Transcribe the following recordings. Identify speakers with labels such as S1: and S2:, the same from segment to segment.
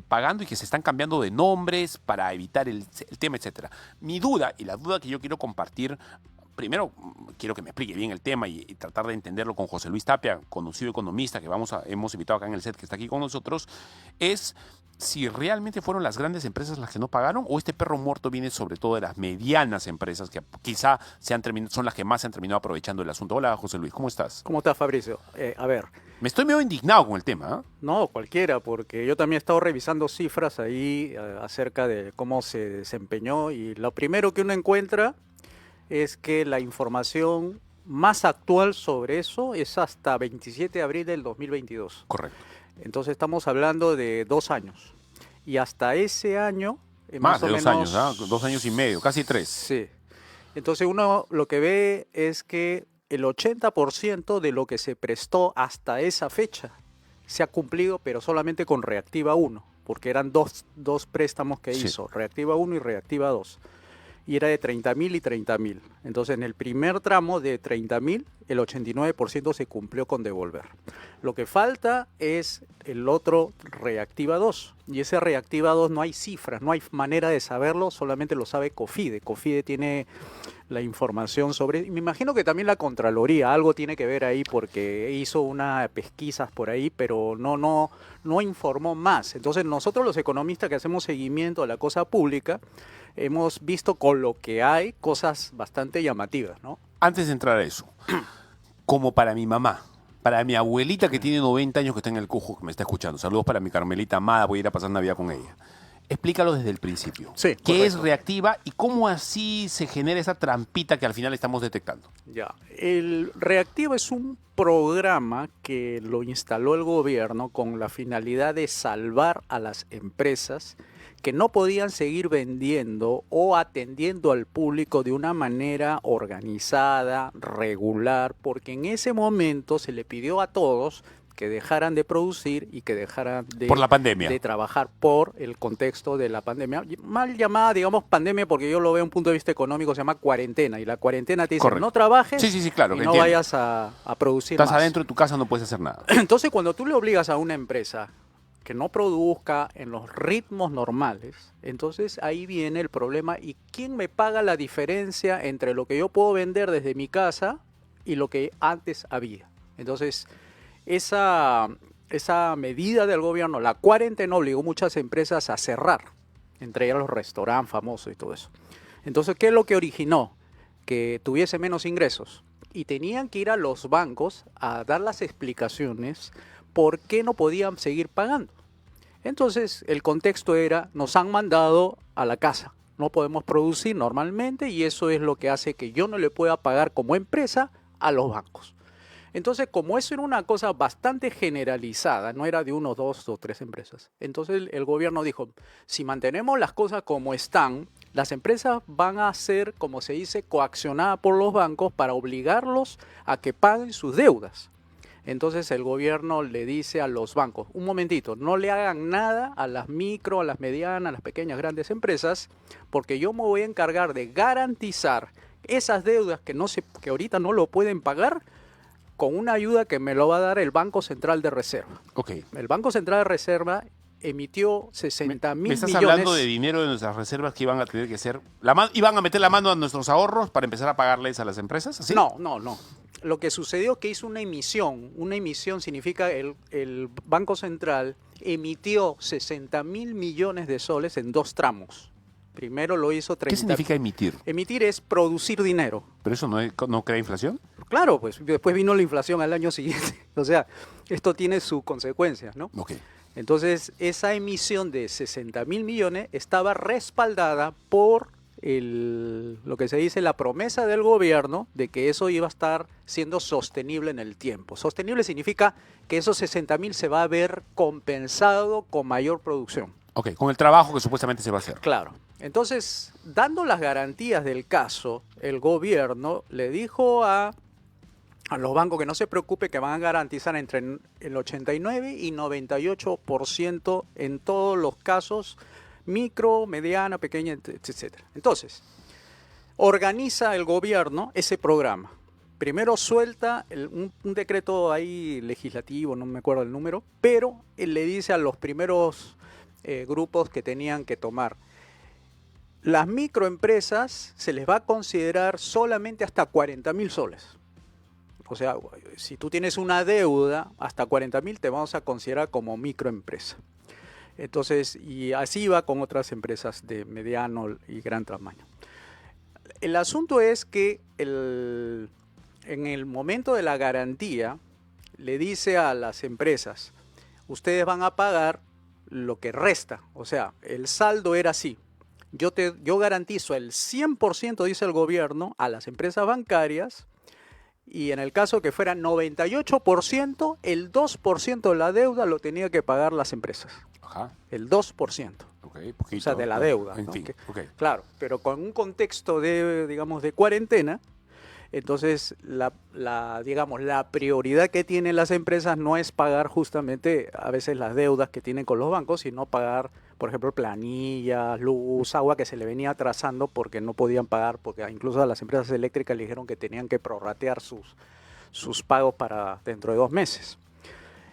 S1: pagando y que se están cambiando de nombres para evitar el tema, etcétera. Mi duda, y la duda que yo quiero compartir, primero quiero que me explique bien el tema y tratar de entenderlo con José Luis Tapia, conocido economista que hemos invitado acá en el set, que está aquí con nosotros, es si realmente fueron las grandes empresas las que no pagaron o este perro muerto viene sobre todo de las medianas empresas que quizá son las que más se han terminado aprovechando el asunto. Hola, José Luis, ¿cómo estás?
S2: ¿Cómo estás, Fabricio? A ver,
S1: Me estoy medio indignado con el tema, ¿eh?
S2: no cualquiera, porque yo también he estado revisando cifras ahí acerca de cómo se desempeñó y lo primero que uno encuentra es que la información más actual sobre eso es hasta 27 de abril del 2022.
S1: Correcto.
S2: Entonces estamos hablando de 2 años. Y hasta ese año,
S1: Más
S2: más o
S1: de 2
S2: menos...
S1: años, ¿eh? 2 años y medio, casi 3.
S2: Sí. Entonces uno lo que ve es que el 80% de lo que se prestó hasta esa fecha se ha cumplido, pero solamente con Reactiva 1, porque eran dos préstamos que
S1: Sí.
S2: hizo, Reactiva 1 y Reactiva 2. Y era de 30.000 y 30.000. Entonces, en el primer tramo de 30.000, el 89% se cumplió con devolver. Lo que falta es el otro Reactiva 2. Y ese Reactiva 2 no hay cifras, no hay manera de saberlo, solamente lo sabe COFIDE. COFIDE tiene la información sobre... Me imagino que también la Contraloría, algo tiene que ver ahí porque hizo unas pesquisas por ahí, pero no informó más. Entonces, nosotros los economistas que hacemos seguimiento a la cosa pública, hemos visto con lo que hay cosas bastante llamativas, ¿no?
S1: Antes de entrar a eso, como para mi mamá, para mi abuelita que tiene 90 años que está en el Cujo, que me está escuchando, saludos para mi Carmelita amada, voy a ir a pasar Navidad con ella. Explícalo desde el principio.
S2: Sí,
S1: ¿Qué es
S2: correcto.
S1: Reactiva y cómo así se genera esa trampita que al final estamos detectando?
S2: Ya, el Reactiva es un programa que lo instaló el gobierno con la finalidad de salvar a las empresas que no podían seguir vendiendo o atendiendo al público de una manera organizada, regular, porque en ese momento se le pidió a todos que dejaran de producir y que dejaran
S1: Por la pandemia.
S2: de trabajar por el contexto de la pandemia. Mal llamada, digamos, pandemia, porque yo lo veo en un punto de vista económico, se llama cuarentena, y la cuarentena te dice,
S1: Correcto.
S2: no trabajes
S1: Sí, claro,
S2: y
S1: que
S2: no
S1: entiendo.
S2: vayas a producir
S1: Estás
S2: más.
S1: adentro de tu casa, no puedes hacer nada.
S2: Entonces, cuando tú le obligas a una empresa que no produzca en los ritmos normales, entonces ahí viene el problema. ¿Y quién me paga la diferencia entre lo que yo puedo vender desde mi casa y lo que antes había? Entonces, esa medida del gobierno, la cuarentena, obligó a muchas empresas a cerrar, entre ellas los restaurantes famosos y todo eso. Entonces, ¿qué es lo que originó? Que tuviese menos ingresos. Y tenían que ir a los bancos a dar las explicaciones por qué no podían seguir pagando. Entonces, el contexto era, nos han mandado a la casa, no podemos producir normalmente y eso es lo que hace que yo no le pueda pagar como empresa a los bancos. Entonces, como eso era una cosa bastante generalizada, no era de 1, 2 o 3 empresas, entonces el gobierno dijo, si mantenemos las cosas como están, las empresas van a ser, como se dice, coaccionadas por los bancos para obligarlos a que paguen sus deudas. Entonces el gobierno le dice a los bancos, un momentito, no le hagan nada a las micro, a las medianas, a las pequeñas, grandes empresas, porque yo me voy a encargar de garantizar esas deudas que ahorita no lo pueden pagar con una ayuda que me lo va a dar el Banco Central de Reserva.
S1: Ok.
S2: El Banco Central de Reserva emitió 60.000
S1: ¿Me estás
S2: millones.
S1: hablando de dinero de nuestras reservas que iban a tener que ser... iban a meter la mano a nuestros ahorros para empezar a pagarles a las empresas? ¿Así?
S2: No. Lo que sucedió es que hizo una emisión. Una emisión significa el Banco Central emitió 60.000 millones de soles en 2 tramos. Primero lo hizo 30.
S1: ¿Qué significa emitir?
S2: Emitir es producir dinero.
S1: ¿Pero eso no crea inflación?
S2: Claro, pues después vino la inflación al año siguiente. O sea, esto tiene sus consecuencias, ¿no?
S1: Ok.
S2: Entonces, esa emisión de 60.000 millones estaba respaldada por lo que se dice la promesa del gobierno de que eso iba a estar siendo sostenible en el tiempo. Sostenible significa que esos 60.000 se va a ver compensado con mayor producción.
S1: Ok, con el trabajo que supuestamente se va a hacer.
S2: Claro. Entonces, dando las garantías del caso, el gobierno le dijo a los bancos que no se preocupe, que van a garantizar entre el 89 y 98% en todos los casos, micro, mediana, pequeña, etc. Entonces, organiza el gobierno ese programa. Primero suelta un decreto ahí legislativo, no me acuerdo el número, pero él le dice a los primeros grupos que tenían que tomar. Las microempresas se les va a considerar solamente hasta 40.000 soles. O sea, si tú tienes una deuda hasta 40.000, te vamos a considerar como microempresa. Entonces, y así va con otras empresas de mediano y gran tamaño. El asunto es que en el momento de la garantía, le dice a las empresas, ustedes van a pagar lo que resta. O sea, el saldo era así. Yo garantizo el 100%, dice el gobierno, a las empresas bancarias, y en el caso que fuera 98%, el 2% de la deuda lo tenía que pagar las empresas.
S1: Ajá.
S2: El 2%.
S1: Okay, poquito,
S2: o sea, de la deuda.
S1: En
S2: ¿no?
S1: fin, okay.
S2: Claro, pero con un contexto de, digamos, de cuarentena, entonces digamos, la prioridad que tienen las empresas no es pagar justamente a veces las deudas que tienen con los bancos, sino pagar, por ejemplo, planillas, luz, agua que se le venía atrasando porque no podían pagar, porque incluso a las empresas eléctricas le dijeron que tenían que prorratear sus pagos para dentro de 2 meses.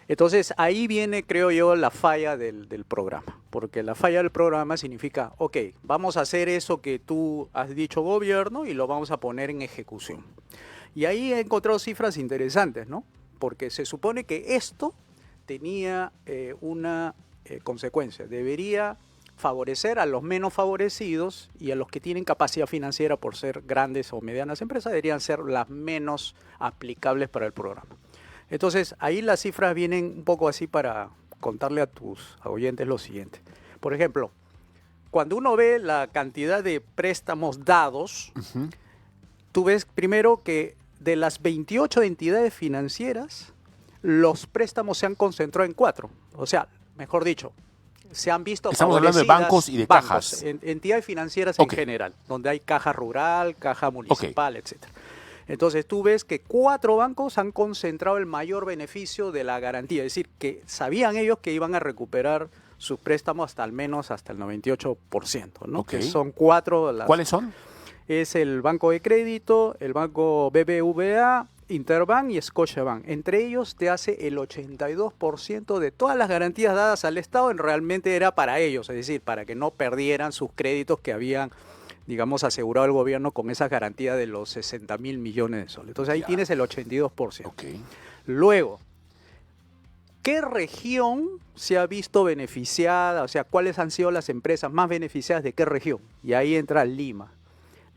S2: Entonces ahí viene, creo yo, la falla del programa, porque la falla del programa significa, ok, vamos a hacer eso que tú has dicho gobierno y lo vamos a poner en ejecución. Y ahí he encontrado cifras interesantes, ¿no? Porque se supone que esto tenía una consecuencia, debería favorecer a los menos favorecidos y a los que tienen capacidad financiera por ser grandes o medianas empresas, deberían ser las menos aplicables para el programa. Entonces, ahí las cifras vienen un poco así para contarle a tus oyentes lo siguiente. Por ejemplo, cuando uno ve la cantidad de préstamos dados, tú ves primero que de las 28 entidades financieras, los préstamos se han concentrado en 4. O sea, mejor dicho, se han visto
S1: Estamos hablando de bancos y de cajas.
S2: Entidades financieras en general, donde hay caja rural, caja municipal, etcétera. Entonces tú ves que 4 bancos han concentrado el mayor beneficio de la garantía, es decir, que sabían ellos que iban a recuperar sus préstamos hasta al menos hasta el 98%, ¿no? Que son 4.
S1: ¿Cuáles son?
S2: Es el Banco de Crédito, el Banco BBVA, Interbank y Scotiabank. Entre ellos te hace el 82% de todas las garantías dadas al Estado, realmente era para ellos, es decir, para que no perdieran sus créditos que habían, digamos, asegurado el gobierno con esa garantía de los 60.000 millones de soles. Entonces ahí tienes el 82%. Luego, ¿qué región se ha visto beneficiada? O sea, ¿cuáles han sido las empresas más beneficiadas de qué región? Y ahí entra Lima.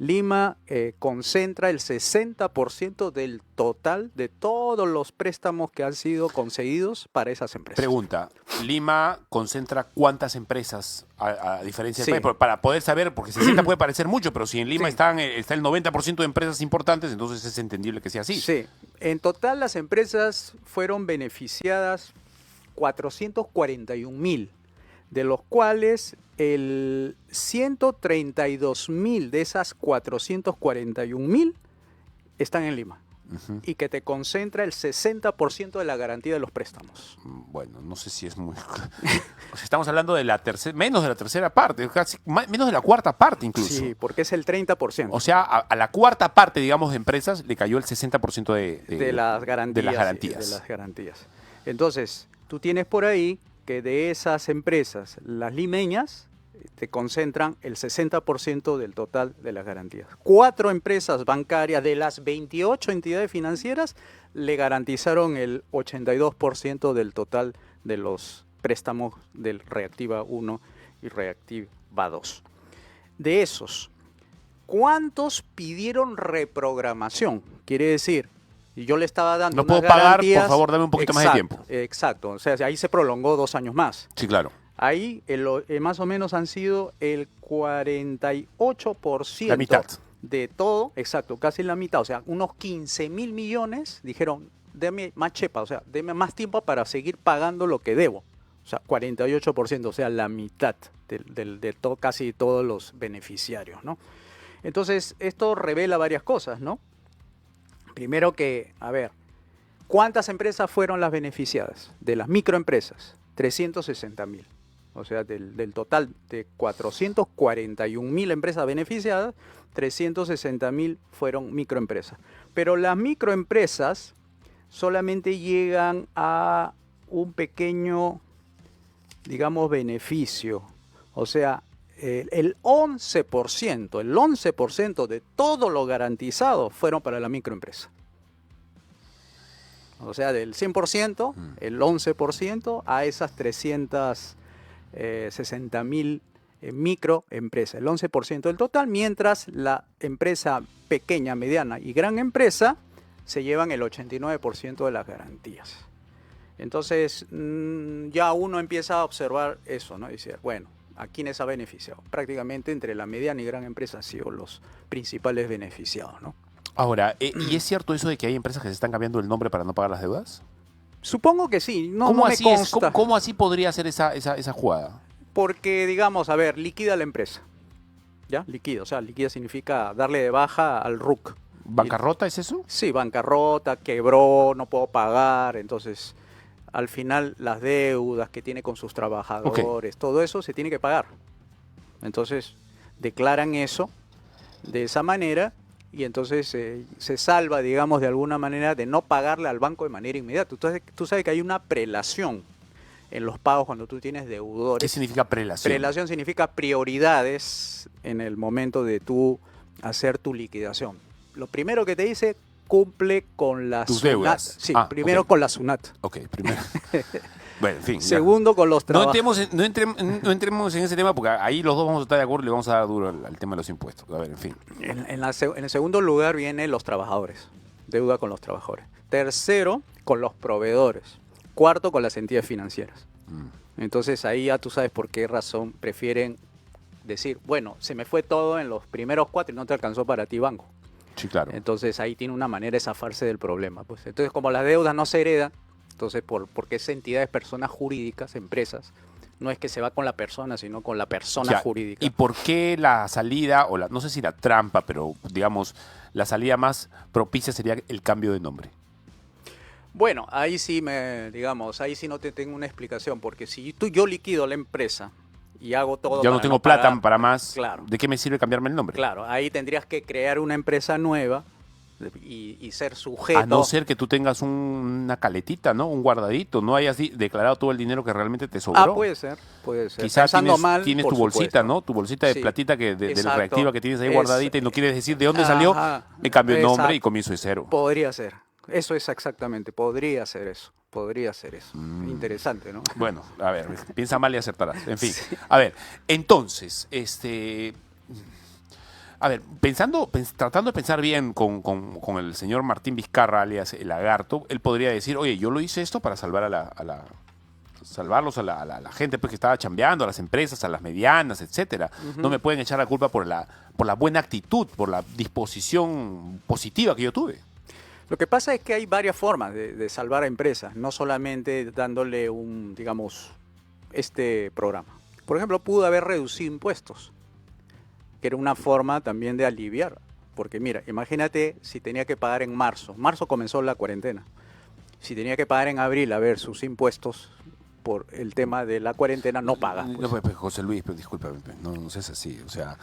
S2: Lima concentra el 60% del total de todos los préstamos que han sido concedidos para esas empresas.
S1: Pregunta, ¿Lima concentra cuántas empresas a diferencia del país? Para poder saber, porque 60 puede parecer mucho, pero si en Lima está el 90% de empresas importantes, entonces es entendible que sea así.
S2: Sí, en total las empresas fueron beneficiadas 441.000, de los cuales el 132.000 de esas 441.000 están en Lima. Y que te concentra el 60% de la garantía de los préstamos.
S1: Bueno, no sé si es muy... O sea, estamos hablando de menos de la tercera parte, casi menos de la cuarta parte incluso.
S2: Sí, porque es el 30%.
S1: O sea, a la cuarta parte, digamos, de empresas le cayó el 60%
S2: de las garantías. Entonces, tú tienes por ahí que de esas empresas, las limeñas te concentran el 60% del total de las garantías. 4 empresas bancarias de las 28 entidades financieras le garantizaron el 82% del total de los préstamos del Reactiva 1 y Reactiva 2. De esos, ¿cuántos pidieron reprogramación? Quiere decir, y yo le estaba dando
S1: no puedo pagar, por favor, dame un poquito más de tiempo.
S2: Exacto, o sea, ahí se prolongó 2 años más.
S1: Sí, claro.
S2: Ahí más o menos han sido el 48%
S1: la mitad
S2: de todo, exacto, casi la mitad, o sea, unos 15.000 millones dijeron, deme más chepa, o sea, deme más tiempo para seguir pagando lo que debo. O sea, 48%, o sea, la mitad de casi todos los beneficiarios, ¿no? Entonces, esto revela varias cosas, ¿no? Primero que, a ver, ¿cuántas empresas fueron las beneficiadas? De las microempresas, 360.000. O sea, del total de 441.000 empresas beneficiadas, 360.000 fueron microempresas. Pero las microempresas solamente llegan a un pequeño digamos, beneficio. O sea, el 11% de todo lo garantizado fueron para la microempresa. O sea, del 100%, el 11% a esas 360.000 microempresas, el 11% del total, mientras la empresa pequeña, mediana y gran empresa se llevan el 89% de las garantías. Entonces, ya uno empieza a observar eso, ¿no? Y decir, bueno, ¿a quiénes ha beneficiado? Prácticamente entre la mediana y gran empresa han sido los principales beneficiados, ¿no?
S1: Ahora, ¿y es cierto eso de que hay empresas que se están cambiando el nombre para no pagar las deudas?
S2: Supongo que sí, no,
S1: ¿Cómo,
S2: no me
S1: así
S2: consta.
S1: ¿Cómo así podría ser esa jugada?
S2: Porque, digamos, a ver, liquida la empresa. ¿Ya? Liquida, o sea, liquida significa darle de baja al RUC.
S1: ¿Bancarrota es eso?
S2: Sí, bancarrota, quebró, no puedo pagar, entonces al final las deudas que tiene con sus trabajadores, todo eso se tiene que pagar. Entonces declaran eso de esa manera y entonces se salva, digamos, de alguna manera de no pagarle al banco de manera inmediata. Tú sabes que hay una prelación en los pagos cuando tú tienes deudores.
S1: ¿Qué significa prelación?
S2: Prelación significa prioridades en el momento de tú hacer tu liquidación. Lo primero que te dice, cumple con la
S1: Tus
S2: SUNAT.
S1: deudas.
S2: Sí, primero
S1: ok.
S2: con la SUNAT.
S1: Ok, primero. Bueno, en fin. ya.
S2: Segundo, con los
S1: No
S2: trabajadores.
S1: entremos en ese tema porque ahí los dos vamos a estar de acuerdo y le vamos a dar duro al tema de los impuestos. A ver, en fin.
S2: En el segundo lugar vienen los trabajadores. Deuda con los trabajadores. Tercero, con los proveedores. Cuarto, con las entidades financieras. Entonces ahí ya tú sabes por qué razón prefieren decir, bueno, se me fue todo en los primeros 4 y no te alcanzó para ti, banco.
S1: Sí, claro.
S2: Entonces ahí tiene una manera de zafarse del problema. Pues. Entonces, como las deudas no se heredan, entonces porque es entidades, personas jurídicas, empresas, no es que se va con la persona, sino con la persona
S1: Ya,
S2: jurídica.
S1: ¿y por qué la salida, o no sé si la trampa, pero digamos, la salida más propicia sería el cambio de nombre?
S2: Bueno, ahí sí ahí sí no te tengo una explicación, porque si yo liquido la empresa y hago todo
S1: Yo no
S2: para
S1: tengo plata
S2: pagar,
S1: para más.
S2: claro.
S1: ¿De qué me sirve cambiarme el nombre?
S2: Claro, ahí tendrías que crear una empresa nueva y ser sujeto.
S1: A no ser que tú tengas una caletita, ¿no? Un guardadito, no hayas declarado todo el dinero que realmente te sobró.
S2: Ah, puede ser, puede ser.
S1: Quizás
S2: Pensando mal,
S1: tienes
S2: por
S1: tu bolsita,
S2: supuesto.
S1: ¿no? Tu bolsita de
S2: Sí,
S1: platita de
S2: exacto.
S1: reactiva que tienes ahí
S2: Es-
S1: guardadita y no quieres decir de dónde salió,
S2: Ajá,
S1: me cambio el nombre y
S2: exacto.
S1: comienzo de cero.
S2: Podría ser. Eso es exactamente. Podría ser eso. Podría ser eso. Interesante, ¿no?
S1: Bueno, a ver, piensa mal y acertarás. En fin, a ver, entonces, a ver, tratando de pensar bien con el señor Martín Vizcarra, alias el Lagarto, él podría decir, oye, yo lo hice esto para salvar salvarlos a la gente pues, que estaba chambeando, a las empresas, a las medianas, etcétera. No me pueden echar la culpa por la buena actitud, por la disposición positiva que yo tuve.
S2: Lo que pasa es que hay varias formas de salvar a empresas, no solamente dándole este programa. Por ejemplo, pudo haber reducido impuestos, que era una forma también de aliviar. Porque mira, imagínate si tenía que pagar en marzo. Marzo comenzó la cuarentena. Si tenía que pagar en abril, a ver, sus impuestos por el tema de la cuarentena, no paga.
S1: No, pues, José Luis, pero discúlpame, no seas así. O sea,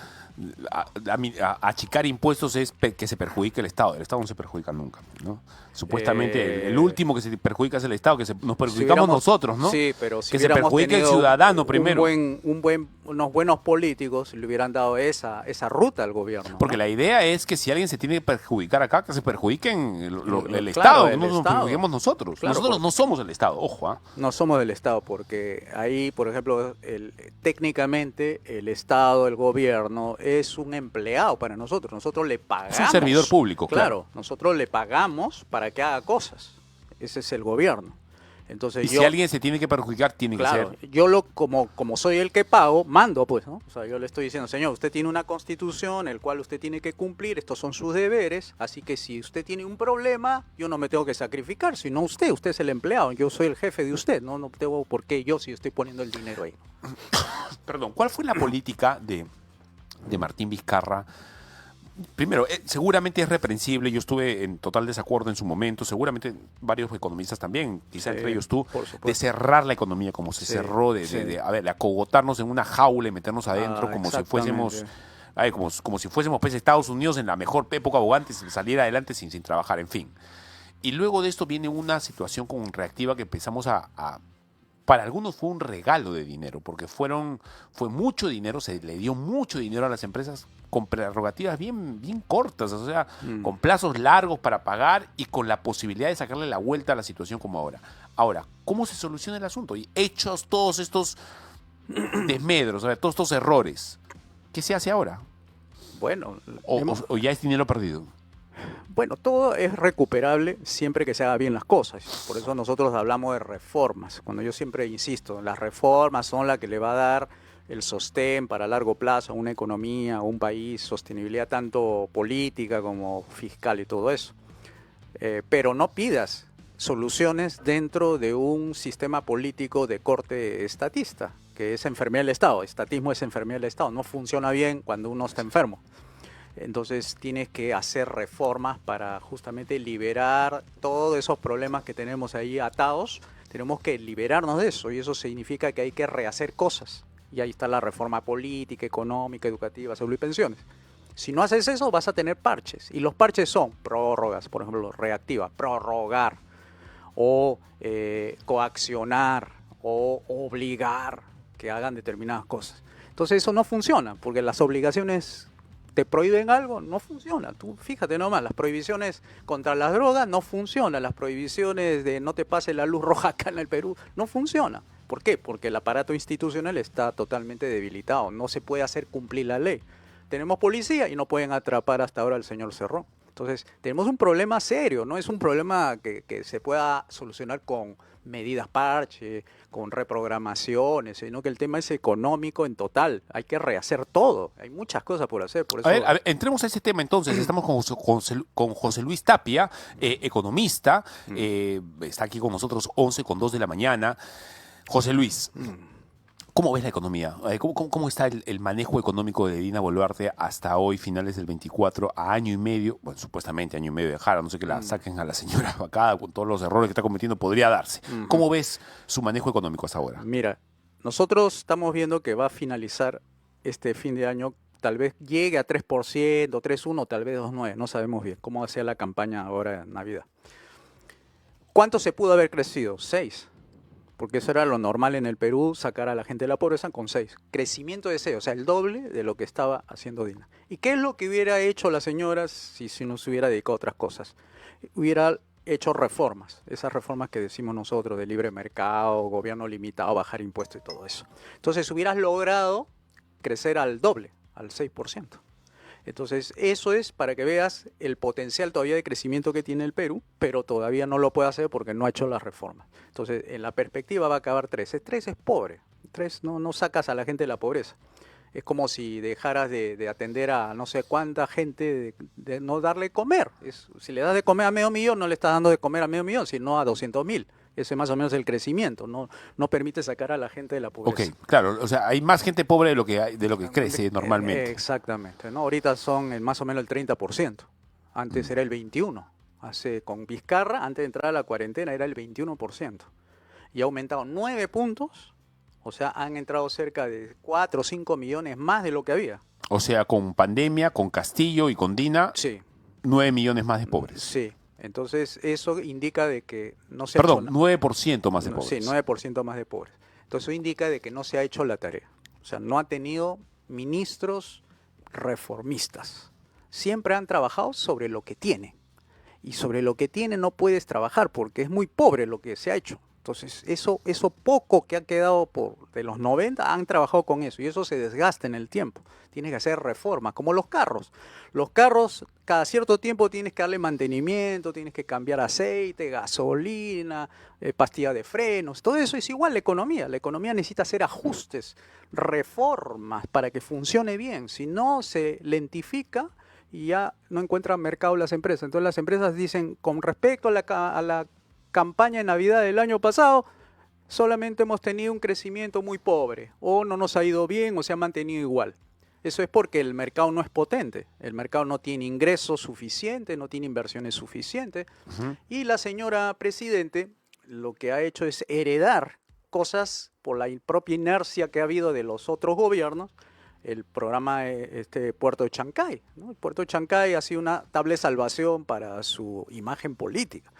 S1: achicar impuestos es que se perjudique el Estado. El Estado no se perjudica nunca, ¿no? Supuestamente el último que se perjudica es el Estado, que nos perjudicamos nosotros, ¿no?
S2: Sí, pero si
S1: que se
S2: hubiéramos
S1: perjudique el
S2: tenido
S1: ciudadano primero.
S2: unos buenos políticos le hubieran dado esa ruta al gobierno.
S1: Porque
S2: ¿no?
S1: la idea es que si alguien se tiene que perjudicar acá, que se perjuquen el
S2: Claro,
S1: Estado,
S2: el
S1: no nos
S2: Estado.
S1: perjudiquemos nosotros.
S2: Claro,
S1: Nosotros
S2: porque-
S1: no somos el Estado, ojo, ¿ah?
S2: No somos del Estado, porque ahí, por ejemplo, técnicamente el Estado, el gobierno, es un empleado para nosotros. Nosotros le pagamos.
S1: Es un servidor público,
S2: Claro, nosotros le pagamos para que haga cosas. Ese es el gobierno. Entonces
S1: Y si alguien se tiene que perjudicar, tiene
S2: claro,
S1: que ser.
S2: yo como soy el que pago, mando, pues, ¿no? O sea, yo le estoy diciendo, señor, usted tiene una constitución, el cual usted tiene que cumplir, estos son sus deberes, así que si usted tiene un problema, yo no me tengo que sacrificar, sino usted es el empleado, yo soy el jefe de usted, no tengo por qué yo si estoy poniendo el dinero ahí.
S1: Perdón, ¿cuál fue la política de Martín Vizcarra? Primero, seguramente es reprensible, yo estuve en total desacuerdo en su momento, seguramente varios economistas también, quizá
S2: Sí,
S1: entre ellos tú,
S2: por supuesto.
S1: de cerrar la economía como se
S2: Sí,
S1: cerró,
S2: sí.
S1: de acogotarnos en una jaula y meternos adentro como si fuésemos,
S2: exactamente.
S1: como si fuésemos pues, Estados Unidos en la mejor época o antes, salir adelante sin trabajar, en fin. Y luego de esto viene una situación con reactiva que empezamos a para algunos fue un regalo de dinero, porque fue mucho dinero, se le dio mucho dinero a las empresas con prerrogativas bien cortas, o sea, con plazos largos para pagar y con la posibilidad de sacarle la vuelta a la situación como ahora. Ahora, ¿cómo se soluciona el asunto? Y hechos todos estos desmedros, o sea, todos estos errores, ¿qué se hace ahora?
S2: Bueno,
S1: ¿O ya es dinero perdido?
S2: Bueno, todo es recuperable siempre que se haga bien las cosas. Por eso nosotros hablamos de reformas. Cuando yo siempre insisto, las reformas son las que le va a dar el sostén para largo plazo a una economía, a un país, sostenibilidad tanto política como fiscal y todo eso. Pero no pidas soluciones dentro de un sistema político de corte estatista, que es enfermedad del Estado. Estatismo es enfermedad del Estado. No funciona bien cuando uno está enfermo. Entonces tienes que hacer reformas para justamente liberar todos esos problemas que tenemos ahí atados. Tenemos que liberarnos de eso y eso significa que hay que rehacer cosas. Y ahí está la reforma política, económica, educativa, salud y pensiones. Si no haces eso vas a tener parches. Y los parches son prórrogas, por ejemplo, reactivas, prorrogar o coaccionar o obligar que hagan determinadas cosas. Entonces eso no funciona porque las obligaciones te prohíben algo, no funciona. Tú fíjate nomás, las prohibiciones contra las drogas no funcionan, las prohibiciones de no te pase la luz roja acá en el Perú no funciona. ¿Por qué? Porque el aparato institucional está totalmente debilitado, no se puede hacer cumplir la ley. Tenemos policía y no pueden atrapar hasta ahora al señor Cerrón. Entonces, tenemos un problema serio, no es un problema que se pueda solucionar con medidas parche, con reprogramaciones, sino que el tema es económico en total. Hay que rehacer todo, hay muchas cosas por hacer. Por eso...
S1: A ver, entremos a ese tema entonces. Estamos con José Luis Tapia, economista, está aquí con nosotros 11:02 de la mañana. José Luis, ¿cómo ves la economía? ¿Cómo está el manejo económico de Dina Boluarte hasta hoy, finales del 24, a año y medio? Bueno, supuestamente año y medio de Jara, no sé que la saquen a la señora vacada con todos los errores que está cometiendo, podría darse. ¿Cómo ves su manejo económico hasta ahora?
S2: Mira, nosotros estamos viendo que va a finalizar este fin de año, tal vez llegue a 3%, 3,1%, tal vez 2,9%, no sabemos bien cómo va a ser la campaña ahora en Navidad. ¿Cuánto se pudo haber crecido? 6%. Porque eso era lo normal en el Perú, sacar a la gente de la pobreza con 6. Crecimiento de 6, o sea, el doble de lo que estaba haciendo Dina. ¿Y qué es lo que hubiera hecho la señora si no se hubiera dedicado a otras cosas? Hubiera hecho reformas, esas reformas que decimos nosotros de libre mercado, gobierno limitado, bajar impuestos y todo eso. Entonces hubieras logrado crecer al doble, al 6%. Entonces, eso es para que veas el potencial todavía de crecimiento que tiene el Perú, pero todavía no lo puede hacer porque no ha hecho las reformas. Entonces, en la perspectiva va a acabar 3. 3 es pobre. 3 no sacas a la gente de la pobreza. Es como si dejaras de atender a no sé cuánta gente, de no darle comer. Si le das de comer a 500.000, no le estás dando de comer a 500.000, sino a 200.000. Ese es más o menos el crecimiento, no permite sacar a la gente de la pobreza.
S1: Ok, claro, o sea, hay más gente pobre de lo que crece normalmente.
S2: Exactamente, ¿no? Ahorita son más o menos el 30%. Antes era el 21%. Con Vizcarra, antes de entrar a la cuarentena, era el 21%. Y ha aumentado 9 puntos, o sea, han entrado cerca de 4 o 5 millones más de lo que había.
S1: O sea, con pandemia, con Castillo y con Dina,
S2: sí.
S1: 9 millones más de pobres.
S2: Sí. Entonces, eso indica de que no se
S1: Perdón, 9% más de pobres.
S2: Sí, 9% más de pobres. Entonces, eso indica de que no se ha hecho la tarea. O sea, no ha tenido ministros reformistas. Siempre han trabajado sobre lo que tiene. Y sobre lo que tiene no puedes trabajar porque es muy pobre lo que se ha hecho. Entonces, eso poco que ha quedado de los 90 han trabajado con eso y eso se desgasta en el tiempo. Tienes que hacer reformas, como los carros. Los carros, cada cierto tiempo tienes que darle mantenimiento, tienes que cambiar aceite, gasolina, pastilla de frenos. Todo eso es igual la economía. La economía necesita hacer ajustes, reformas para que funcione bien. Si no, se lentifica y ya no encuentran mercado las empresas. Entonces las empresas dicen, con respecto a la campaña de Navidad del año pasado, solamente hemos tenido un crecimiento muy pobre, o no nos ha ido bien, o se ha mantenido igual. Eso es porque el mercado no es potente, el mercado no tiene ingresos suficientes, no tiene inversiones suficientes, y la señora Presidente lo que ha hecho es heredar cosas por la propia inercia que ha habido de los otros gobiernos. El programa Puerto de Chancay, ¿no? El Puerto de Chancay ha sido una tabla de salvación para su imagen política.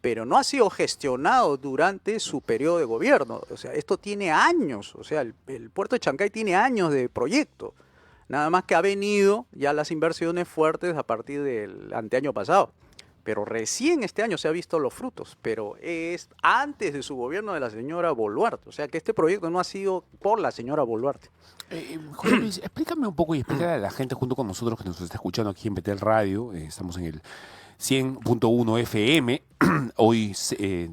S2: pero no ha sido gestionado durante su periodo de gobierno. O sea, esto tiene años, o sea, el puerto de Chancay tiene años de proyecto. Nada más que ha venido ya las inversiones fuertes a partir del anteaño pasado. Pero recién este año se han visto los frutos, pero es antes de su gobierno de la señora Boluarte. O sea que este proyecto no ha sido por la señora Boluarte.
S1: José Luis, explícame un poco y explícale a la gente junto con nosotros que nos está escuchando aquí en Betel Radio. Estamos en el 100.1 FM, hoy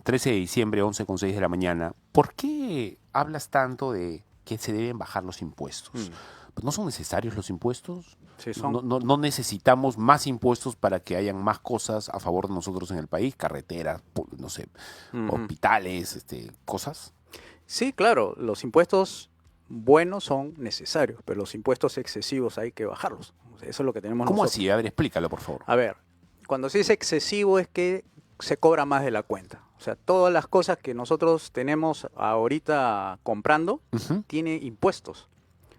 S1: 13 de diciembre, 11:06 de la mañana. ¿Por qué hablas tanto de que se deben bajar los impuestos? Pues ¿no son necesarios los impuestos?
S2: Sí, son.
S1: No necesitamos más impuestos para que hayan más cosas a favor de nosotros en el país, carreteras, no sé, hospitales, cosas.
S2: Sí, claro, los impuestos buenos son necesarios, pero los impuestos excesivos hay que bajarlos. O sea, eso es lo que tenemos
S1: ¿Cómo
S2: nosotros.
S1: así? A ver, explícalo, por favor.
S2: A ver, cuando se dice excesivo es que se cobra más de la cuenta. O sea, todas las cosas que nosotros tenemos ahorita comprando tiene impuestos.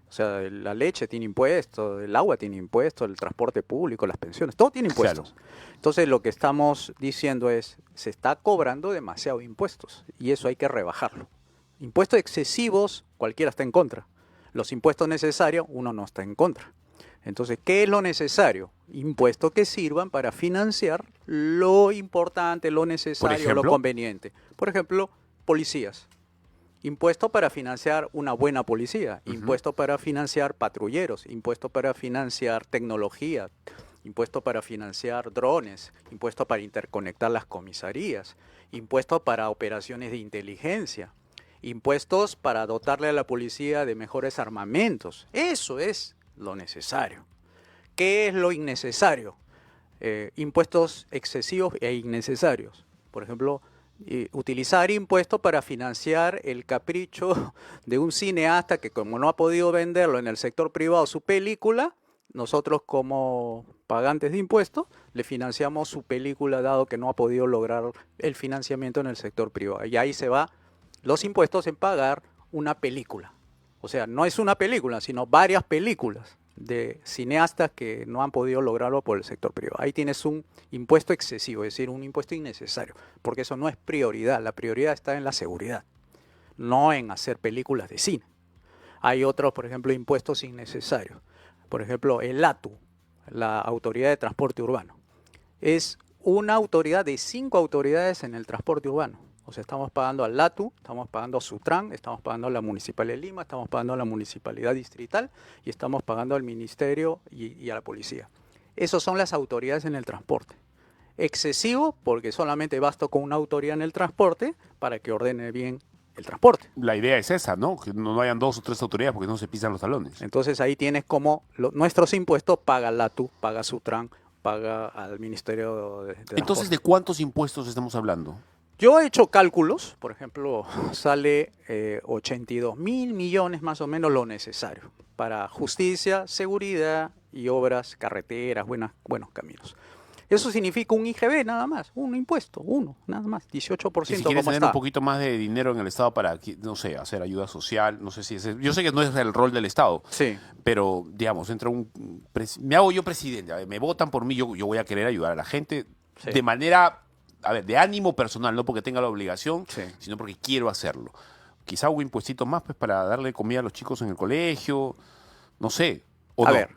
S2: O sea, la leche tiene impuestos, el agua tiene impuestos, el transporte público, las pensiones, todo tiene impuestos.
S1: Claro.
S2: Entonces lo que estamos diciendo es, se está cobrando demasiado impuestos y eso hay que rebajarlo. Impuestos excesivos, cualquiera está en contra. Los impuestos necesarios, uno no está en contra. Entonces, ¿qué es lo necesario? Impuestos que sirvan para financiar lo importante, lo necesario, lo conveniente. Por ejemplo, policías. Impuesto para financiar una buena policía, impuesto para financiar patrulleros, impuesto para financiar tecnología, impuesto para financiar drones, impuesto para interconectar las comisarías, impuesto para operaciones de inteligencia, impuestos para dotarle a la policía de mejores armamentos. Eso es lo necesario. ¿Qué es lo innecesario? Impuestos excesivos e innecesarios. Por ejemplo, utilizar impuestos para financiar el capricho de un cineasta que como no ha podido venderlo en el sector privado su película, nosotros como pagantes de impuestos le financiamos su película dado que no ha podido lograr el financiamiento en el sector privado. Y ahí se va los impuestos en pagar una película. O sea, no es una película, sino varias películas de cineastas que no han podido lograrlo por el sector privado. Ahí tienes un impuesto excesivo, es decir, un impuesto innecesario, porque eso no es prioridad. La prioridad está en la seguridad, no en hacer películas de cine. Hay otros, por ejemplo, impuestos innecesarios. Por ejemplo, el ATU, la Autoridad de Transporte Urbano. Es una autoridad de 5 autoridades en el transporte urbano. O sea, estamos pagando al LATU, estamos pagando a Sutran, estamos pagando a la Municipalidad de Lima, estamos pagando a la Municipalidad Distrital y estamos pagando al Ministerio y a la Policía. Esas son las autoridades en el transporte. Excesivo porque solamente basta con una autoridad en el transporte para que ordene bien el transporte.
S1: La idea es esa, ¿no? Que no hayan 2 o 3 autoridades porque no se pisan los talones.
S2: Entonces ahí tienes como nuestros impuestos paga LATU, paga Sutran, paga al Ministerio de Transporte.
S1: Entonces, ¿de cuántos impuestos estamos hablando?
S2: Yo he hecho cálculos, por ejemplo, sale 82 mil millones más o menos lo necesario para justicia, seguridad y obras, carreteras, buenos caminos. Eso significa un IGB nada más, un impuesto, nada más, 18%.
S1: Y si quieres tener un poquito más de dinero en el Estado para, no sé, hacer ayuda social, no sé si es... Yo sé que no es el rol del Estado,
S2: sí,
S1: pero, digamos, me hago yo presidente, a ver, me votan por mí, yo voy a querer ayudar a la gente
S2: sí,
S1: de manera... A ver, de ánimo personal, no porque tenga la obligación,
S2: sí,
S1: sino porque quiero hacerlo. Quizá hubo impuestitos más pues para darle comida a los chicos en el colegio, no sé. ¿O
S2: a
S1: no?
S2: ver,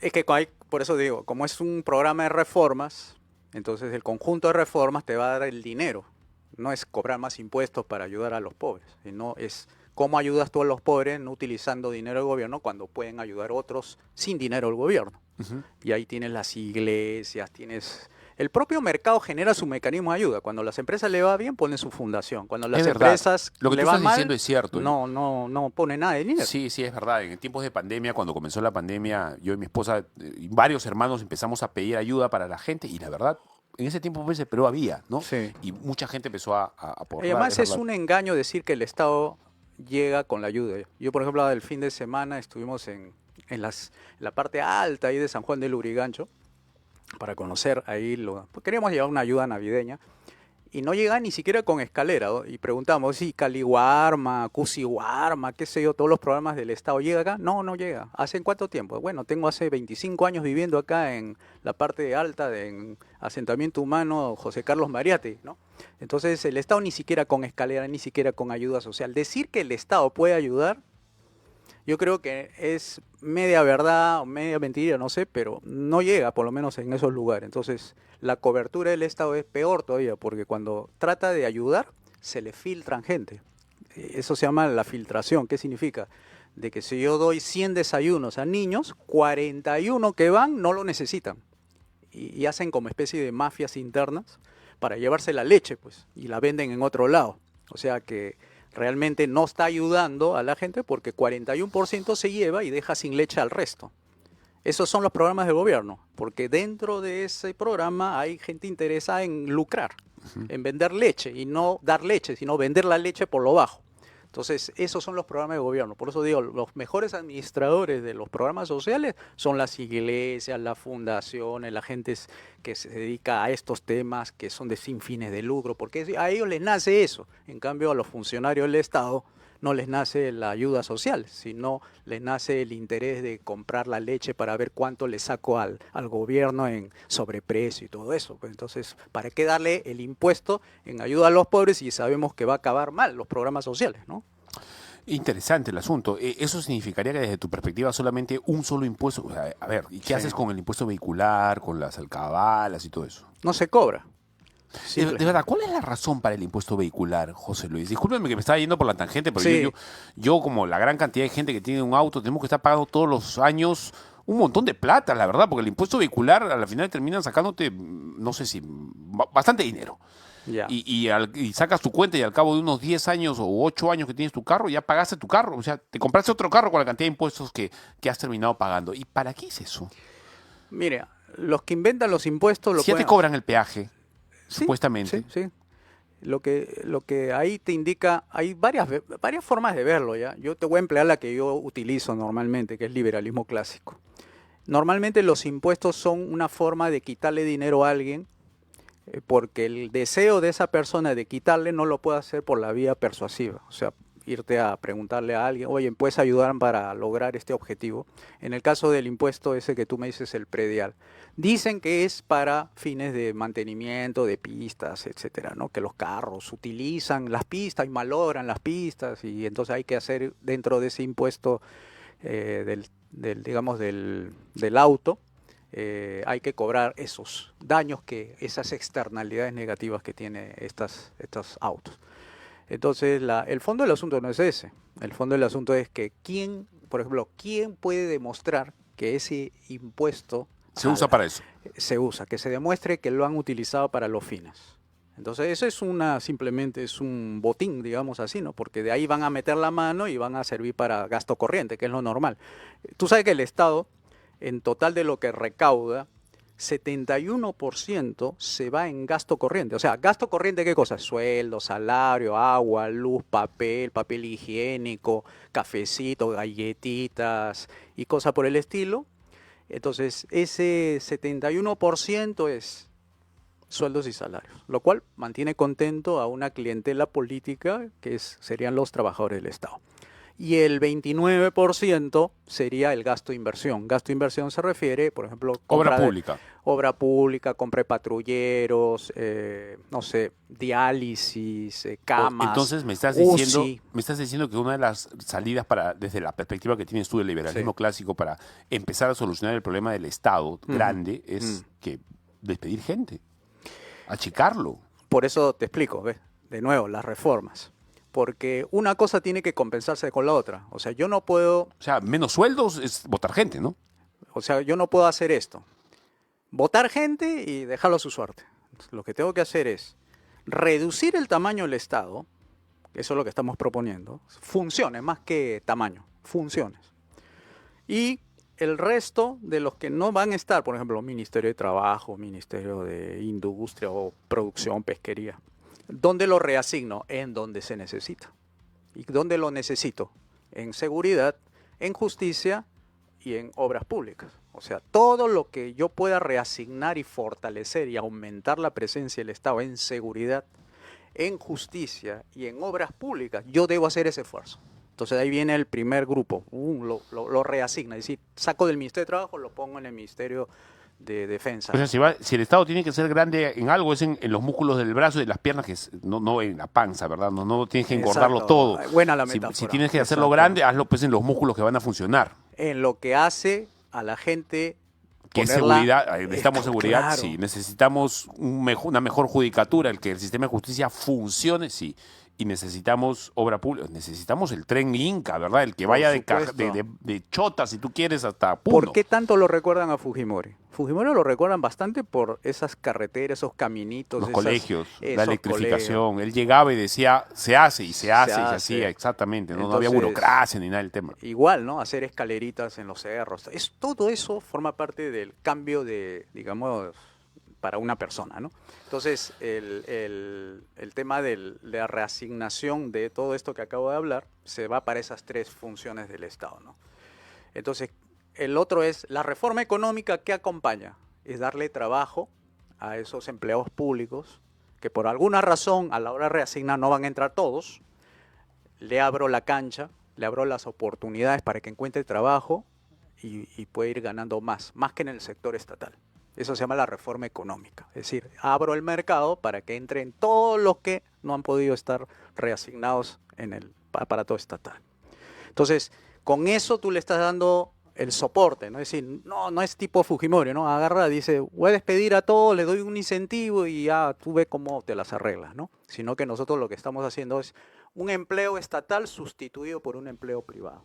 S2: es que por eso digo, como es un programa de reformas, entonces el conjunto de reformas te va a dar el dinero. No es cobrar más impuestos para ayudar a los pobres, sino es cómo ayudas tú a los pobres no utilizando dinero del gobierno cuando pueden ayudar otros sin dinero del gobierno. Y ahí tienes las iglesias, tienes... El propio mercado genera su mecanismo de ayuda. Cuando las empresas le va bien, ponen su fundación. Cuando las empresas
S1: lo que
S2: le
S1: tú
S2: va
S1: estás
S2: mal,
S1: diciendo es cierto.
S2: no pone nada de dinero.
S1: Sí, es verdad. En tiempos de pandemia, cuando comenzó la pandemia, yo y mi esposa y varios hermanos empezamos a pedir ayuda para la gente y la verdad, en ese tiempo pero había, ¿no?
S2: Sí.
S1: Y mucha gente empezó a aportar.
S2: Y además es un engaño decir que el Estado llega con la ayuda. Yo, por ejemplo, el fin de semana estuvimos en la parte alta ahí de San Juan del Lurigancho para conocer ahí, queríamos llevar una ayuda navideña y no llega ni siquiera con escalera, ¿no? Y preguntamos, si Caliwarma, Cusiwarma, qué sé yo, todos los programas del Estado, ¿llega acá? No, no llega. ¿Hace cuánto tiempo? Bueno, tengo hace 25 años viviendo acá en la parte alta del asentamiento humano José Carlos Mariate, ¿no? Entonces el Estado ni siquiera con escalera, ni siquiera con ayuda social. Decir que el Estado puede ayudar, yo creo que es media verdad o media mentira, no sé, pero no llega, por lo menos en esos lugares. Entonces, la cobertura del Estado es peor todavía, porque cuando trata de ayudar, se le filtran gente. Eso se llama la filtración. ¿Qué significa? De que si yo doy 100 desayunos a niños, 41 que van no lo necesitan. Y hacen como especie de mafias internas para llevarse la leche, pues, y la venden en otro lado. O sea que realmente no está ayudando a la gente porque 41% se lleva y deja sin leche al resto. Esos son los programas de gobierno, porque dentro de ese programa hay gente interesada en lucrar, en vender leche y no dar leche, sino vender la leche por lo bajo. Entonces, esos son los programas de gobierno. Por eso digo, los mejores administradores de los programas sociales son las iglesias, las fundaciones, la gente que se dedica a estos temas que son de sin fines de lucro, porque a ellos les nace eso. En cambio, a los funcionarios del Estado no les nace la ayuda social, sino les nace el interés de comprar la leche para ver cuánto le saco al gobierno en sobreprecio y todo eso. Pues entonces, ¿para qué darle el impuesto en ayuda a los pobres si sabemos que va a acabar mal los programas sociales, ¿no?
S1: Interesante el asunto. Eso significaría que desde tu perspectiva solamente un solo impuesto. O sea, a ver, ¿y qué haces con el impuesto vehicular, con las alcabalas y todo eso?
S2: No se cobra.
S1: De verdad, ¿cuál es la razón para el impuesto vehicular, José Luis? Discúlpeme que me estaba yendo por la tangente, pero
S2: Sí.
S1: yo, como la gran cantidad de gente que tiene un auto, tenemos que estar pagando todos los años un montón de plata, la verdad, porque el impuesto vehicular a la final terminan sacándote, no sé si, bastante dinero.
S2: Ya.
S1: Y sacas tu cuenta y al cabo de unos 10 años o 8 años que tienes tu carro, ya pagaste tu carro. O sea, te compraste otro carro con la cantidad de impuestos que has terminado pagando. ¿Y para qué es eso?
S2: Mire, los que inventan los impuestos
S1: Si ya te cobran el peaje,
S2: Sí,
S1: supuestamente.
S2: Sí, sí. Lo que ahí te indica, hay varias formas de verlo, ¿ya? Yo te voy a emplear la que yo utilizo normalmente, que es liberalismo clásico. Normalmente los impuestos son una forma de quitarle dinero a alguien porque el deseo de esa persona de quitarle no lo puede hacer por la vía persuasiva. O sea, irte a preguntarle a alguien, oye, ¿puedes ayudar para lograr este objetivo? En el caso del impuesto ese que tú me dices, el predial, dicen que es para fines de mantenimiento de pistas, etcétera, ¿no? Que los carros utilizan las pistas y malogran las pistas y entonces hay que hacer dentro de ese impuesto digamos, del auto, hay que cobrar esos daños, esas externalidades negativas que tiene estos autos. Entonces, el fondo del asunto no es ese. El fondo del asunto es que por ejemplo, ¿quién puede demostrar que ese impuesto
S1: Se usa para eso.
S2: se usa? Que se demuestre que lo han utilizado para los fines. Entonces, eso simplemente es un botín, digamos así, ¿no? Porque de ahí van a meter la mano y van a servir para gasto corriente, que es lo normal. Tú sabes que el Estado, en total de lo que recauda, 71% se va en gasto corriente. O sea, gasto corriente, ¿qué cosa? Sueldo, salario, agua, luz, papel higiénico, cafecito, galletitas y cosas por el estilo. Entonces, ese 71% es sueldos y salarios, lo cual mantiene contento a una clientela política que serían los trabajadores del Estado. Y el 29% sería el gasto de inversión. Gasto de inversión se refiere, por ejemplo,
S1: Obra pública.
S2: Obra pública, compra de patrulleros, no sé, diálisis, camas.
S1: Entonces me estás diciendo que una de las salidas desde la perspectiva que tienes tú del liberalismo clásico para empezar a solucionar el problema del Estado grande es que despedir gente, achicarlo.
S2: Por eso te explico, ¿ves? De nuevo, las reformas. Porque una cosa tiene que compensarse con la otra. O sea, yo no puedo...
S1: O sea, menos sueldos es votar gente, ¿no?
S2: O sea, yo no puedo hacer esto. Votar gente y dejarlo a su suerte. Lo que tengo que hacer es reducir el tamaño del Estado, eso es lo que estamos proponiendo, funciones más que tamaño, funciones. Y el resto de los que no van a estar, por ejemplo, Ministerio de Trabajo, Ministerio de Industria o Producción, Pesquería, ¿dónde lo reasigno? En donde se necesita. ¿Y dónde lo necesito? En seguridad, en justicia y en obras públicas. O sea, todo lo que yo pueda reasignar y fortalecer y aumentar la presencia del Estado en seguridad, en justicia y en obras públicas, yo debo hacer ese esfuerzo. Entonces ahí viene el primer grupo, lo reasigna, es decir, saco del Ministerio de Trabajo, lo pongo en el Ministerio de Defensa.
S1: O sea, si el Estado tiene que ser grande en algo, es en los músculos del brazo y de las piernas, no en la panza, ¿verdad? No tienes que engordarlo
S2: Exacto.
S1: todo.
S2: Buena la
S1: Si
S2: metáfora.
S1: tienes que hacerlo
S2: Exacto.
S1: grande, hazlo pues en los músculos que van a funcionar.
S2: En lo que hace a la gente
S1: Que es
S2: ponerla-
S1: seguridad, necesitamos seguridad,
S2: claro.
S1: sí. Necesitamos una mejor judicatura, el que el sistema de justicia funcione, sí. Y necesitamos obra pública, necesitamos el tren Inca, ¿verdad? El que
S2: Por
S1: vaya
S2: supuesto.
S1: de Chota, si tú quieres, hasta Puno.
S2: ¿Por qué tanto lo recuerdan a Fujimori? Fujimori lo recuerdan bastante por esas carreteras, esos caminitos.
S1: Los
S2: esas-
S1: colegios, la
S2: esos
S1: electrificación.
S2: colegios.
S1: Él llegaba y decía, se hace, y se hace, y se
S2: hace.
S1: hacía, exactamente. No había
S2: Entonces,
S1: burocracia ni nada del tema.
S2: Igual, ¿no? Hacer escaleritas en los cerros. Todo eso forma parte del cambio de, digamos, para una persona, ¿no? Entonces, el tema de la reasignación de todo esto que acabo de hablar se va para esas tres funciones del Estado, ¿no? Entonces, el otro es la reforma económica que acompaña, es darle trabajo a esos empleados públicos que por alguna razón a la hora de reasignar no van a entrar todos, le abro la cancha, le abro las oportunidades para que encuentre trabajo y pueda ir ganando más que en el sector estatal. Eso se llama la reforma económica, es decir, abro el mercado para que entren todos los que no han podido estar reasignados en el aparato estatal. Entonces, con eso tú le estás dando el soporte, ¿no? Es decir, no es tipo Fujimori, ¿no? Agarra, dice, voy a despedir a todos, le doy un incentivo y ya tú ves cómo te las arreglas, ¿no? Sino que nosotros lo que estamos haciendo es un empleo estatal sustituido por un empleo privado.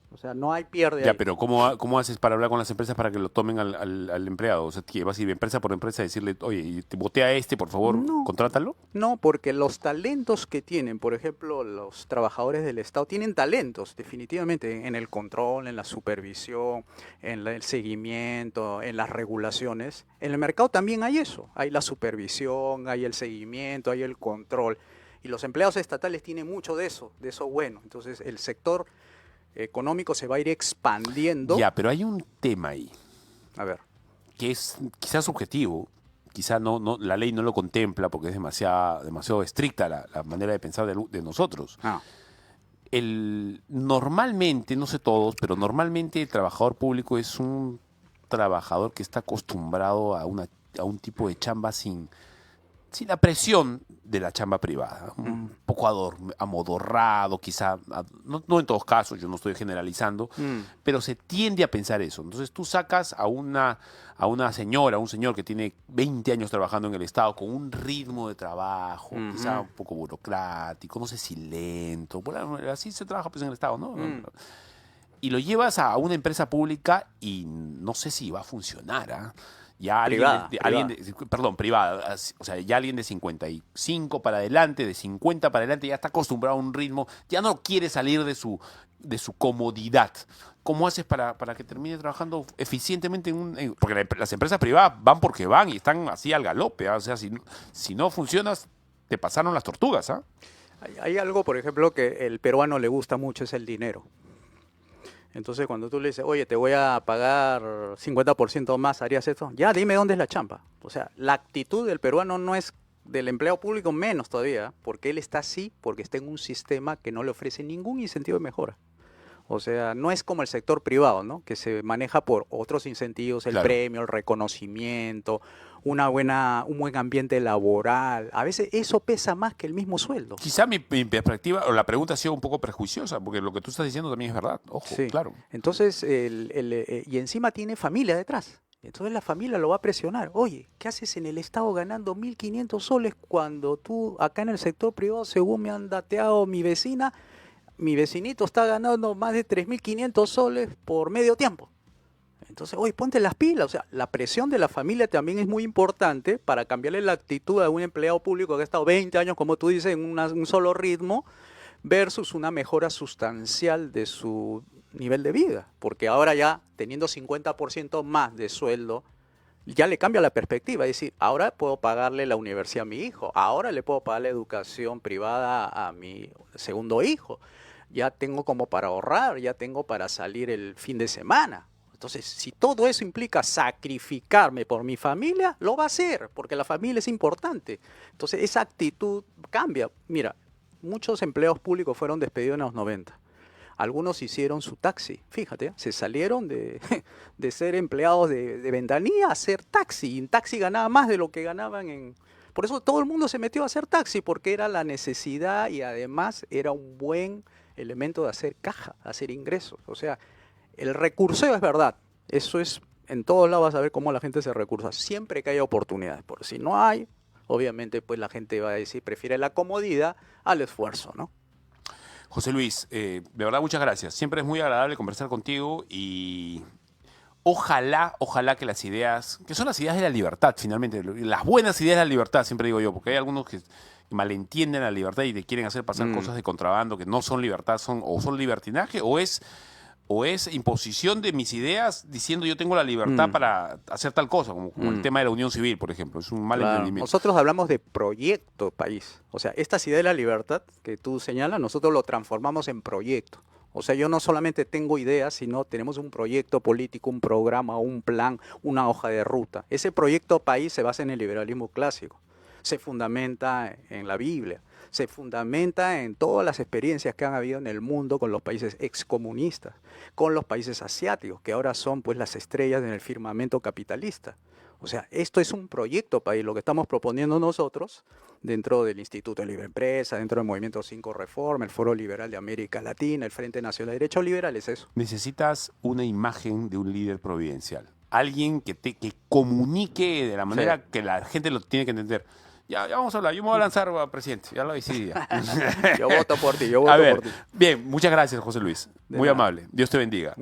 S2: O sea, no hay pierde
S1: Ya,
S2: ahí.
S1: pero ¿cómo haces para hablar con las empresas para que lo tomen al empleado? O sea, que vas a ir empresa por empresa a decirle, oye, te voté a este, por favor,
S2: No.
S1: contrátalo.
S2: No, porque los talentos que tienen, por ejemplo, los trabajadores del Estado, tienen talentos definitivamente en el control, en la supervisión, en el seguimiento, en las regulaciones. En el mercado también hay eso, hay la supervisión, hay el seguimiento, hay el control. Y los empleados estatales tienen mucho de eso bueno. Entonces el sector económico se va a ir expandiendo.
S1: Ya, pero hay un tema ahí
S2: A ver.
S1: que es quizás subjetivo, quizás la ley no lo contempla porque es demasiado estricta la manera de pensar de nosotros. Normalmente, no sé todos, pero normalmente el trabajador público es un trabajador que está acostumbrado a un tipo de chamba sin la presión de la chamba privada, un poco amodorrado, quizá, no en todos casos, yo no estoy generalizando, pero se tiende a pensar eso. Entonces tú sacas a una señora, a un señor que tiene 20 años trabajando en el Estado con un ritmo de trabajo, quizá un poco burocrático, no sé si lento, bueno, así se trabaja pues en el Estado, ¿no? Y lo llevas a una empresa pública y no sé si va a funcionar, ¿ah? Ya privada. O sea, ya alguien de 55 para adelante, de 50 para adelante, ya está acostumbrado a un ritmo, ya no quiere salir de su comodidad. ¿Cómo haces para que termine trabajando eficientemente porque las empresas privadas van porque van y están así al galope, ¿ah? O sea, si no funcionas, te pasaron las tortugas, ¿ah?
S2: Hay algo, por ejemplo, que el peruano le gusta mucho, es el dinero. Entonces, cuando tú le dices, oye, te voy a pagar 50% más, ¿harías esto? Ya, dime dónde es la chamba. O sea, la actitud del peruano no es del empleado público, menos todavía, porque él está así, porque está en un sistema que no le ofrece ningún incentivo de mejora. O sea, no es como el sector privado, ¿no? Que se maneja por otros incentivos, el
S1: Claro.
S2: premio, el reconocimiento, un buen ambiente laboral. A veces eso pesa más que el mismo sueldo.
S1: Quizá mi perspectiva, o la pregunta ha sido un poco prejuiciosa, porque lo que tú estás diciendo también es verdad. Ojo,
S2: Sí.
S1: claro.
S2: Entonces, y encima tiene familia detrás. Entonces la familia lo va a presionar. Oye, ¿qué haces en el Estado ganando 1.500 soles cuando tú acá en el sector privado, según me han dateado mi vecina, mi vecinito está ganando más de 3.500 soles por medio tiempo? Entonces, oye, ponte las pilas. O sea, la presión de la familia también es muy importante para cambiarle la actitud a un empleado público que ha estado 20 años, como tú dices, en un solo ritmo, versus una mejora sustancial de su nivel de vida. Porque ahora ya, teniendo 50% más de sueldo, ya le cambia la perspectiva. Es decir, ahora puedo pagarle la universidad a mi hijo, ahora le puedo pagar la educación privada a mi segundo hijo. Ya tengo como para ahorrar, ya tengo para salir el fin de semana. Entonces, si todo eso implica sacrificarme por mi familia, lo va a hacer, porque la familia es importante. Entonces, esa actitud cambia. Mira, muchos empleados públicos fueron despedidos en los 90. Algunos hicieron su taxi, fíjate, se salieron de ser empleados de ventanilla a ser taxi. Y en taxi ganaba más de lo que ganaban en... Por eso todo el mundo se metió a hacer taxi, porque era la necesidad y además era un buen elemento de hacer caja, hacer ingresos. O sea, el recurseo es verdad. Eso es, en todos lados vas a ver cómo la gente se recursa. Siempre que haya oportunidades. Por si no hay, obviamente pues la gente va a decir, prefiere la comodidad al esfuerzo, ¿no?
S1: José Luis, de verdad muchas gracias. Siempre es muy agradable conversar contigo y ojalá que las ideas, que son las ideas de la libertad finalmente, las buenas ideas de la libertad, siempre digo yo, porque hay algunos que malentienden la libertad y te quieren hacer pasar cosas de contrabando que no son libertad, son libertinaje o es imposición de mis ideas diciendo yo tengo la libertad para hacer tal cosa, como el tema de la unión civil, por ejemplo. Es un mal entendimiento.
S2: Nosotros hablamos de proyecto país. O sea, estas ideas de la libertad que tú señalas, nosotros lo transformamos en proyecto. O sea, yo no solamente tengo ideas, sino tenemos un proyecto político, un programa, un plan, una hoja de ruta. Ese proyecto país se basa en el liberalismo clásico. Se fundamenta en la Biblia, se fundamenta en todas las experiencias que han habido en el mundo con los países excomunistas, con los países asiáticos, que ahora son pues las estrellas en el firmamento capitalista. O sea, esto es un proyecto país, lo que estamos proponiendo nosotros dentro del Instituto de Libre Empresa, dentro del Movimiento 5 Reforma, el Foro Liberal de América Latina, el Frente Nacional de Derechos Liberales, eso.
S1: Necesitas una imagen de un líder providencial, alguien que comunique de la manera que la gente lo tiene que entender. Ya vamos a hablar, yo me voy a lanzar a presidente, ya lo decidí.
S2: Yo voto por ti, yo voto por ti.
S1: Bien, muchas gracias, José Luis. Muy amable. Dios te bendiga.